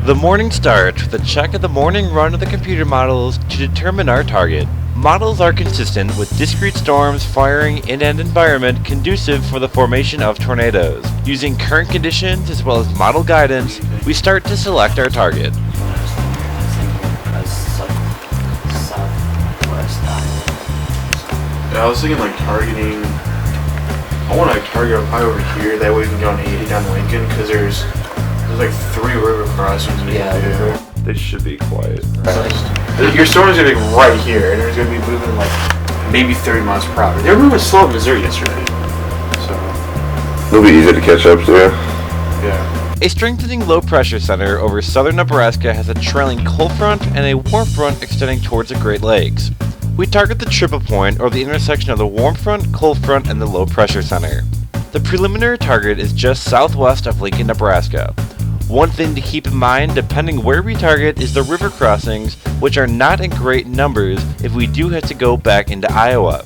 The morning starts with a check of the morning run of the computer models to determine our target. Models are consistent with discrete storms firing in an environment conducive for the formation of tornadoes. Using current conditions as well as model guidance, we start to select our target. Yeah, I was thinking like targeting. I want to target probably over here. That way we can go on 80 down Lincoln because there's like 3 river crossings. They should be quiet. Right. Your storm's gonna be right here, and there's gonna be moving like maybe 30 miles per hour. They were moving slow in Missouri yesterday, so It'll be easy to catch up to. Yeah. A strengthening low pressure center over southern Nebraska has a trailing cold front and a warm front extending towards the Great Lakes. We target the triple point, or the intersection of the warm front, cold front, and the low pressure center. The preliminary target is just southwest of Lincoln, Nebraska. One thing to keep in mind, depending where we target, is the river crossings, which are not in great numbers if we do have to go back into Iowa.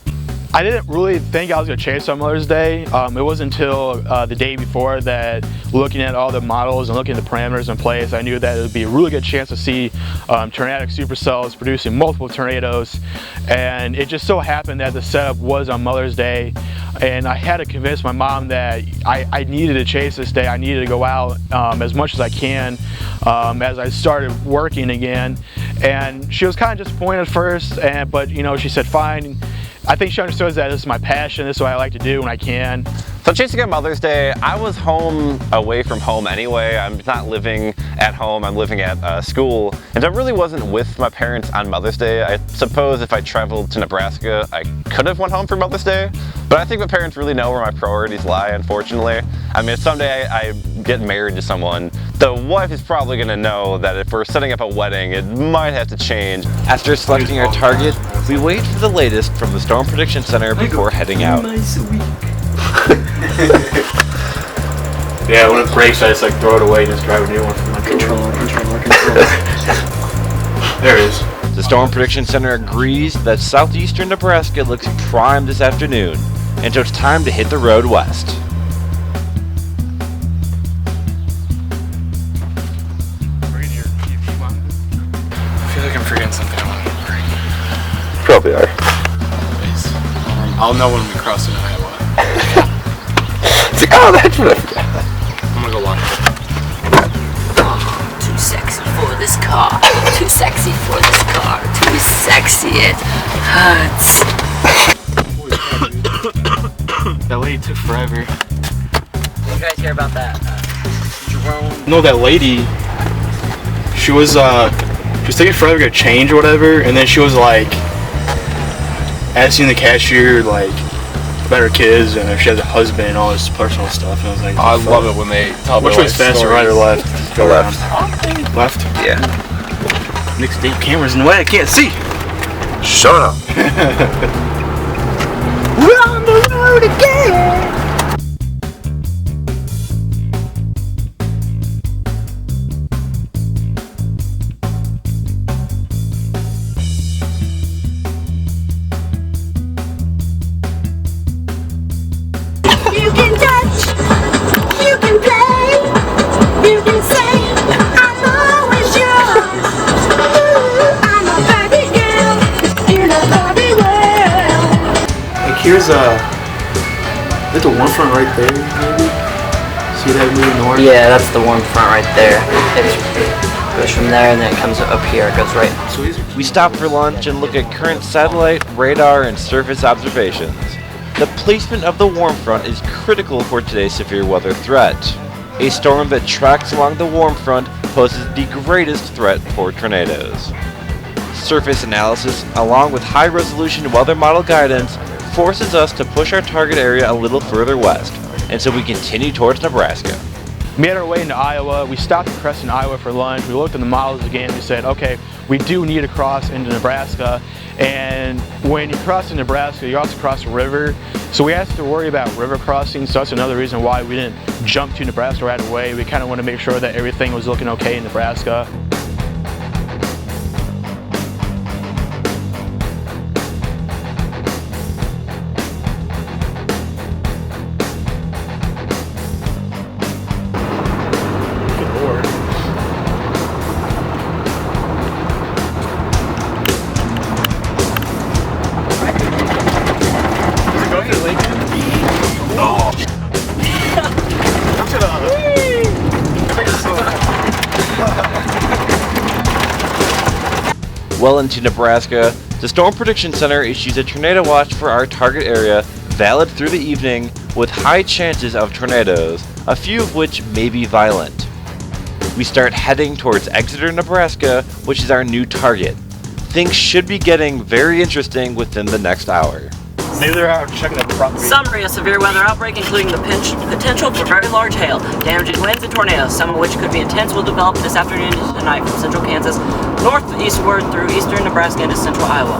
I didn't really think I was going to chase on Mother's Day. It wasn't until the day before that, looking at all the models and looking at the parameters in place, I knew that it would be a really good chance to see tornadic supercells producing multiple tornadoes. And it just so happened that the setup was on Mother's Day, and I had to convince my mom that I needed to chase this day. I needed to go out as much as I can as I started working again. And she was kind of disappointed at first, but you know, she said, fine. I think she understood that this is my passion, this is what I like to do when I can. So chasing on Mother's Day, I was home away from home anyway. I'm not living at home, I'm living at school. And I really wasn't with my parents on Mother's Day. I suppose if I traveled to Nebraska, I could have went home for Mother's Day. But I think my parents really know where my priorities lie, unfortunately. I mean, if someday I get married to someone, the wife is probably gonna know that if we're setting up a wedding, it might have to change. After selecting our target, we wait for the latest from the Storm Prediction Center before heading out. Yeah, when it breaks, I just like throw it away and just drive a new one from my Controller. There it is. The Storm Prediction Center agrees that southeastern Nebraska looks prime this afternoon, and so it's time to hit the road west. I feel like I'm forgetting something I want to bring. Probably are. I'll know when we cross into Iowa. Oh, that's what I forgot. I'm gonna go watch it. Too sexy for this car. Too sexy for this car. Too sexy it hurts. That lady took forever. What do you guys hear about that? Jerome? No, that lady. She was taking forever to get change or whatever, and then she was like asking the cashier like about her kids and if she has a husband and all this personal stuff. And I was like, I love it when they tell me which one's faster, right or left? Go left. Left? Yeah. Nick's damn camera's in the way, I can't see. Shut up. We're on the road again! You can touch, you can play, you can say, I'm always yours. Ooh, I'm a Barbie girl in a Barbie world. Like here's that's the one front right there, maybe? See that moving north? Yeah, that's the warm front right there. It goes from there and then it comes up here. It goes right. We stop for lunch and look at current satellite, radar, and surface observations. The placement of the warm front is critical for today's severe weather threat. A storm that tracks along the warm front poses the greatest threat for tornadoes. Surface analysis, along with high-resolution weather model guidance, forces us to push our target area a little further west, and so we continue towards Nebraska. We made our way into Iowa. We stopped in Creston, Iowa for lunch. We looked at the models again. We said, okay, we do need to cross into Nebraska. And when you cross in Nebraska, you also cross a river. So we have to worry about river crossings. So that's another reason why we didn't jump to Nebraska right away. We kind of want to make sure that everything was looking okay in Nebraska. Well into Nebraska, the Storm Prediction Center issues a tornado watch for our target area, valid through the evening, with high chances of tornadoes, a few of which may be violent. We start heading towards Exeter, Nebraska, which is our new target. Things should be getting very interesting within the next hour. Maybe they're out checking the property. Summary of severe weather outbreak, including the potential for very large hail, damaging winds, and tornadoes, some of which could be intense, will develop this afternoon into tonight from central Kansas northeastward through eastern Nebraska into central Iowa.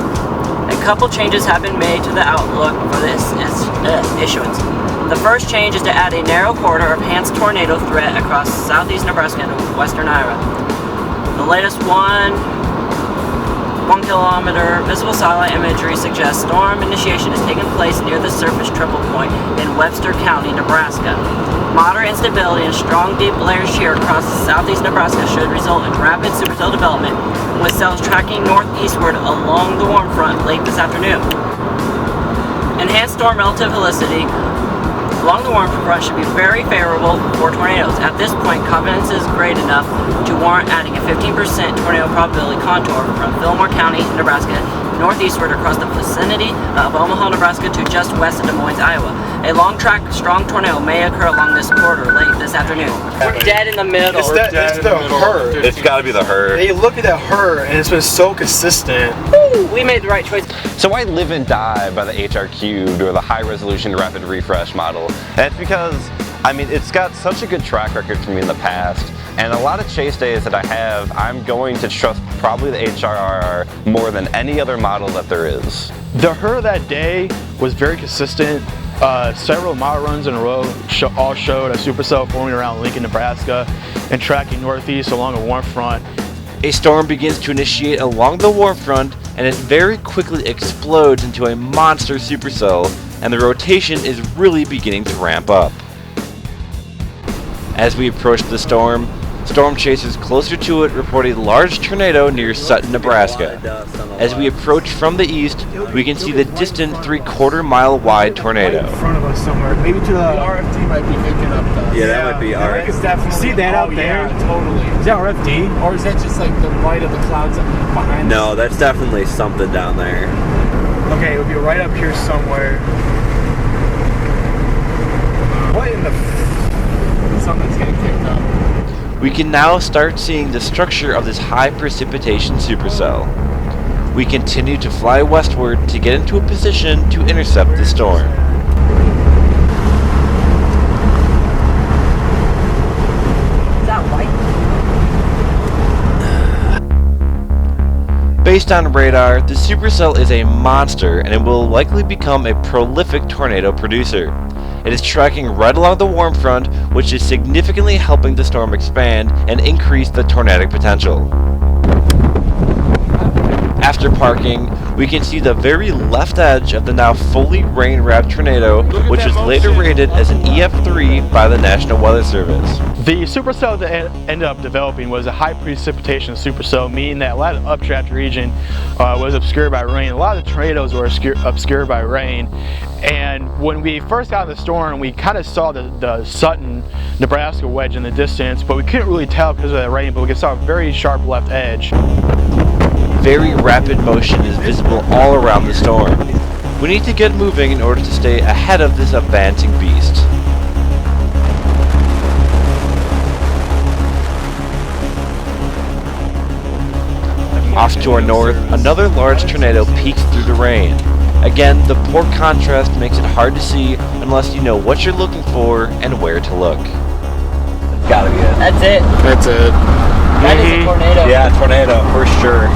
A couple changes have been made to the outlook for this issuance. The first change is to add a narrow corridor of enhanced tornado threat across southeast Nebraska into western Iowa. The latest 1 kilometer visible satellite imagery suggests storm initiation is taking place near the surface triple point in Webster County, Nebraska. Moderate instability and strong deep layer shear across southeast Nebraska should result in rapid supercell development, with cells tracking northeastward along the warm front late this afternoon. Enhanced storm relative helicity along the warm front should be very favorable for tornadoes. At this point, confidence is great enough to warrant adding a 15% tornado probability contour from Fillmore County, Nebraska, northeastward across the vicinity of Omaha, Nebraska to just west of Des Moines, Iowa. A long-track, strong tornado may occur along this corridor late this afternoon. We're dead in the middle. It's the her. It's got to be the her. Hey, look at that her, and it's been so consistent. Woo, we made the right choice. So I live and die by the HR cubed or the high resolution rapid refresh model. And it's because, I mean, it's got such a good track record for me in the past. And a lot of chase days that I have, I'm going to trust probably the HRR more than any other model that there is. The her that day was very consistent. Several mile runs in a row all showed a supercell forming around Lincoln, Nebraska, and tracking northeast along a warm front. A storm begins to initiate along the warm front, and it very quickly explodes into a monster supercell, and the rotation is really beginning to ramp up. As we approach the storm chasers closer to it report a large tornado near Sutton, Nebraska. As we approach from the east, we can see the distant 3/4 mile wide tornado. In front of us somewhere, maybe to the RFD might be picking up the. Yeah, that might be RFD. You see that out there? Yeah, totally. Is that RFD? Or is that just like the light of the clouds up behind us? No, that's definitely something down there. Okay, it would be right up here somewhere. What in the something's getting kicked up. We can now start seeing the structure of this high precipitation supercell. We continue to fly westward to get into a position to intercept the storm. Is that white? Based on radar, the supercell is a monster and it will likely become a prolific tornado producer. It is tracking right along the warm front, which is significantly helping the storm expand and increase the tornadic potential. After parking, we can see the very left edge of the now fully rain-wrapped tornado, which was later rated as an EF3 by the National Weather Service. The supercell that ended up developing was a high precipitation supercell, meaning that a lot of the updraft region was obscured by rain. A lot of the tornadoes were obscured by rain. And when we first got in the storm, we kind of saw the Sutton, Nebraska wedge in the distance, but we couldn't really tell because of the rain, but we saw a very sharp left edge. Very rapid motion is visible all around the storm. We need to get moving in order to stay ahead of this advancing beast. Off to our north, another large tornado peeks through the rain. Again, the poor contrast makes it hard to see unless you know what you're looking for and where to look. Gotta be it. That's it. That's it. That is a tornado. Yeah, tornado, for sure.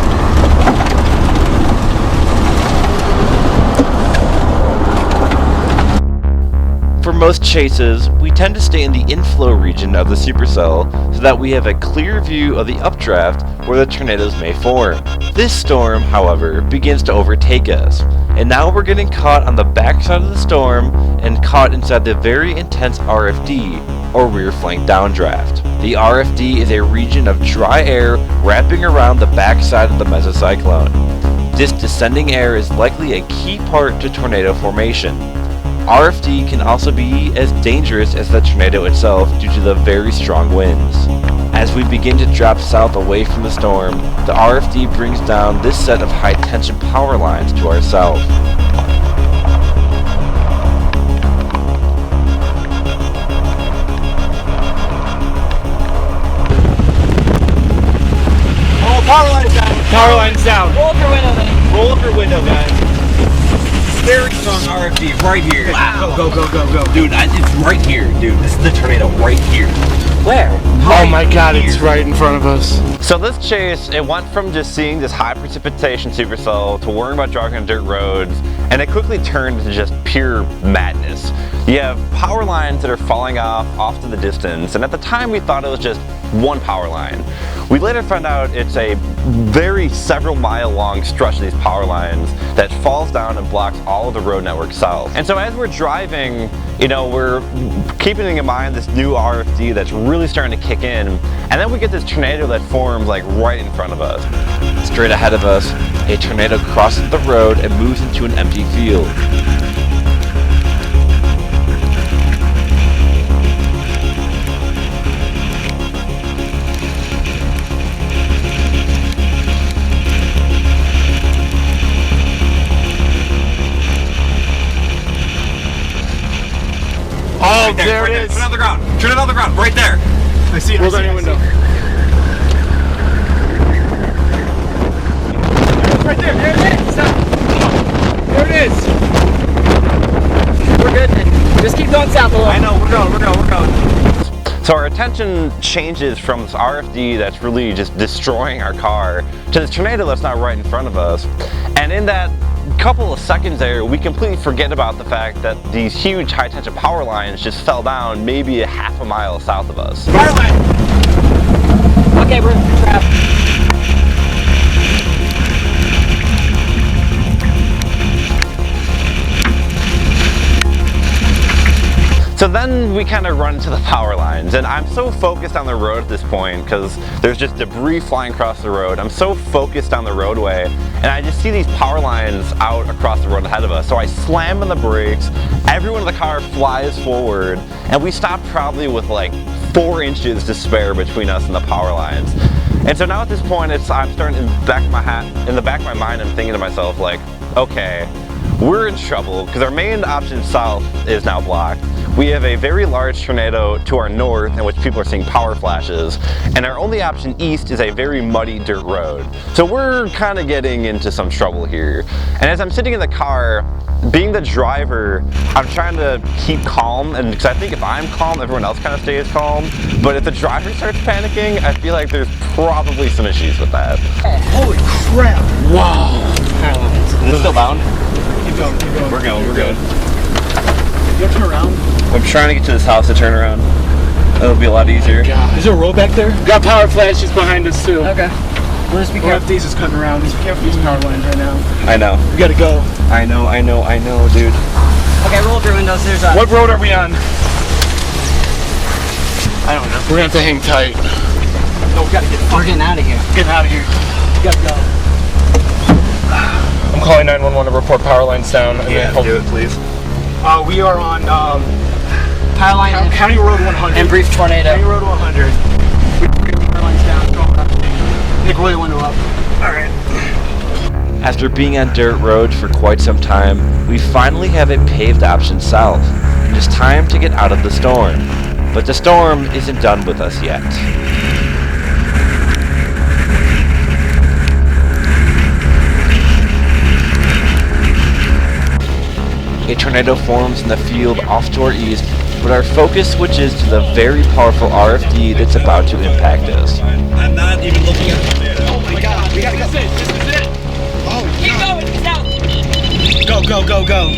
For most chases, we tend to stay in the inflow region of the supercell so that we have a clear view of the updraft where the tornadoes may form. This storm, however, begins to overtake us, and now we're getting caught on the backside of the storm and caught inside the very intense RFD, or rear flank downdraft. The RFD is a region of dry air wrapping around the backside of the mesocyclone. This descending air is likely a key part to tornado formation. RFD can also be as dangerous as the tornado itself due to the very strong winds. As we begin to drop south away from the storm, the RFD brings down this set of high-tension power lines to our south. Power line's down. Power line's down. Roll up your window then. Roll up your window, guys. Very strong RFD right here. Wow. Go. Dude, it's right here, dude. This is the tornado right here. Where? Oh my god, it's right in front of us. So this chase, it went from just seeing this high precipitation supercell to worrying about driving on dirt roads, and it quickly turned into just pure madness. You have power lines that are falling off to the distance, and at the time we thought it was just one power line. We later found out it's a very several mile long stretch of these power lines that falls down and blocks all of the road network south. And so as we're driving, you know, we're keeping in mind this new RFD that's really starting to kick in, and then we get this tornado that forms like right in front of us. Straight ahead of us, a tornado crosses the road and moves into an empty field. Oh, Right there right it is. Turn it on the ground. Turn it on the ground. Right there. I see it. Roll down your window. It's right there. There it is. Stop. There it is. We're good then. Just keep going south a little. I know. We're going. So our attention changes from this RFD that's really just destroying our car to this tornado that's not right in front of us. And in that couple of seconds there, we completely forget about the fact that these huge high tension power lines just fell down maybe a half a mile south of us. Fire line. Okay, we're trapped. So then we kind of run to the power lines, and I'm so focused on the road at this point because there's just debris flying across the road. I'm so focused on the roadway, and I just see these power lines out across the road ahead of us. So I slam on the brakes, everyone in the car flies forward, and we stop probably with like 4 inches to spare between us and the power lines. And so now at this point, I'm starting in the back of my mind, I'm thinking to myself like, okay, we're in trouble because our main option south is now blocked. We have a very large tornado to our north in which people are seeing power flashes, and our only option east is a very muddy dirt road. So we're kind of getting into some trouble here. And as I'm sitting in the car, being the driver, I'm trying to keep calm, and because I think if I'm calm, everyone else kind of stays calm. But if the driver starts panicking, I feel like there's probably some issues with that. Holy crap. Wow. Is it still bound? Keep going. We're good. You have to turn around? I'm trying to get to this house to turn around. It'll be a lot easier. God. Is there a road back there? We got power flashes behind us too. Okay. We'll just be careful. These is cutting around. Just be careful with these power lines right now. I know. We gotta go. I know, dude. Okay, roll up your windows. There's What road are we on? I don't know. We're gonna have to hang tight. No, we gotta get. We're getting out of here. Get out of here. We gotta go. I'm calling 911 to report power lines down. Do it, please. We are on Power line County Road 100. and brief tornado. County Road 100. We get the power lines down. Nick, roll your window up. Alright. After being on dirt roads for quite some time, we finally have a paved option south, and it's time to get out of the storm. But the storm isn't done with us yet. A tornado forms in the field off to our east, but our focus switches to the very powerful RFD that's about to impact us. I'm not even looking at the tornado. Oh my god, we gotta go. This is it. Oh, Keep going south. Go.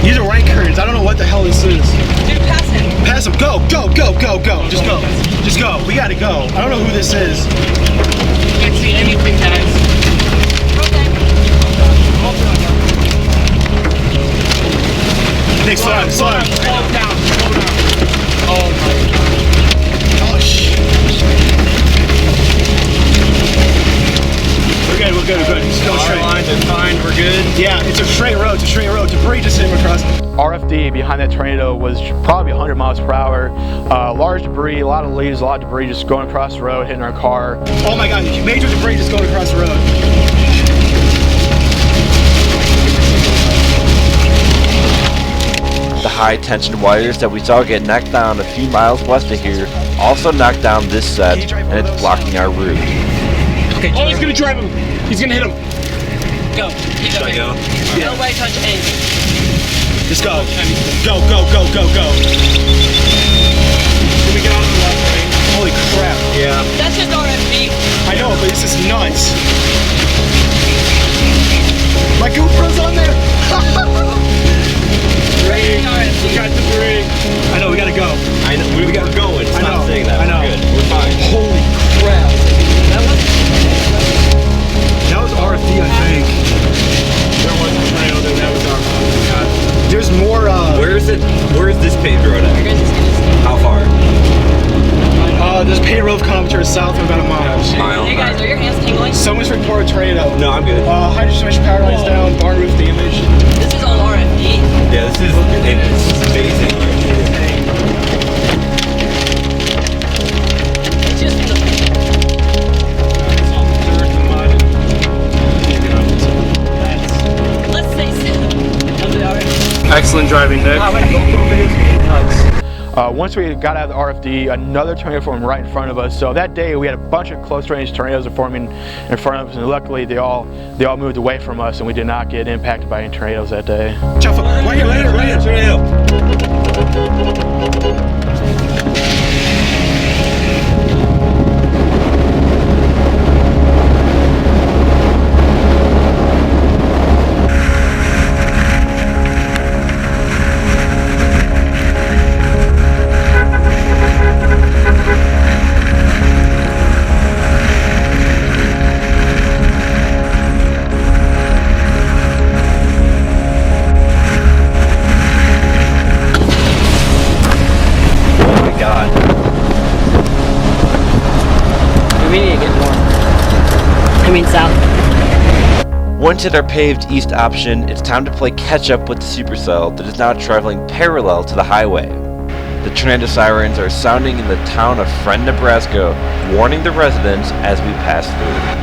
These are right currents. I don't know what the hell this is. Dude, pass him. Pass them. Go. Just go. We gotta go. I don't know who this is. Can't see anything, guys. Okay. Nick, slow down. Slow down. Oh my. Oh shit. We're good. Just go straight. Lines are fine, we're good. Yeah, it's a straight road. Debris just came across. RFD behind that tornado was probably 100 miles per hour. Large debris, a lot of leaves, a lot of debris just going across the road, hitting our car. Oh my God, major debris just going across the road. The high tension wires that we saw get knocked down a few miles west of here also knocked down this set, and it's blocking our route. Okay, oh, he's gonna drive him. He's gonna hit him. Go. Should I go? No way touch anything. Just go. Go, go, go, go, go. Can we get on the left lane? Holy crap. Yeah. That's just RFB. I know, but this is nuts. My GoPro's on there. We got debris. I know, we gotta go. I know, we gotta go. It's I know, not saying that. I know. We're good. We're fine. Holy crap. That was RFD, I think. There was a tornado, then that was our fault. There's more, Where is it? Where is this paved road at? How far? there's paved road kilometers south of about a mile. Hey guys, are your hands tingling? Someone's reported tornado. No, I'm good. Hydro transmission power lines down, barn roof damage. This is all RFD. Yeah, this is amazing. It's just in the let's say Excellent driving, Nick. Once we got out of the RFD, another tornado formed right in front of us. So that day we had a bunch of close-range tornadoes forming in front of us, and luckily they all moved away from us, and we did not get impacted by any tornadoes that day. Right here, tornado. we need to get north. I mean south. Once at our paved east option, it's time to play catch-up with the supercell that is now traveling parallel to the highway. The tornado sirens are sounding in the town of Friend, Nebraska, warning the residents as we pass through.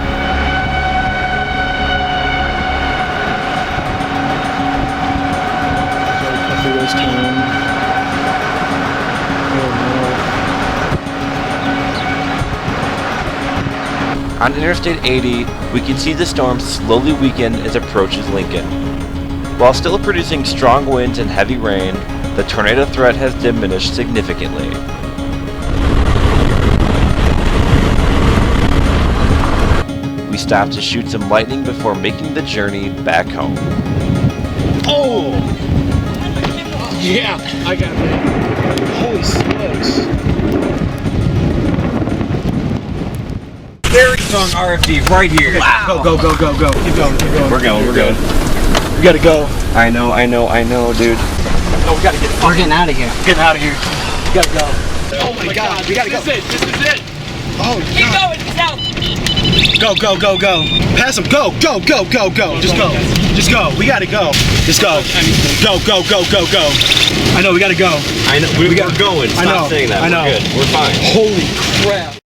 On Interstate 80, we can see the storm slowly weaken as it approaches Lincoln. While still producing strong winds and heavy rain, the tornado threat has diminished significantly. We stop to shoot some lightning before making the journey back home. Oh! Yeah, I got it. Holy smokes. Very strong RFD right here. Wow. Go. Keep going. We're going. We gotta go. I know, dude. No, we gotta get. We're getting out of here. Getting out of here. We gotta go. Oh my God, we gotta go. This is it. Oh, Keep going, south. Go. Pass him. Go. Just go. We gotta go. Just go. Go. I know, we gotta go. I know, we're going. Stop saying that. I know. We're good. We're fine. Holy crap.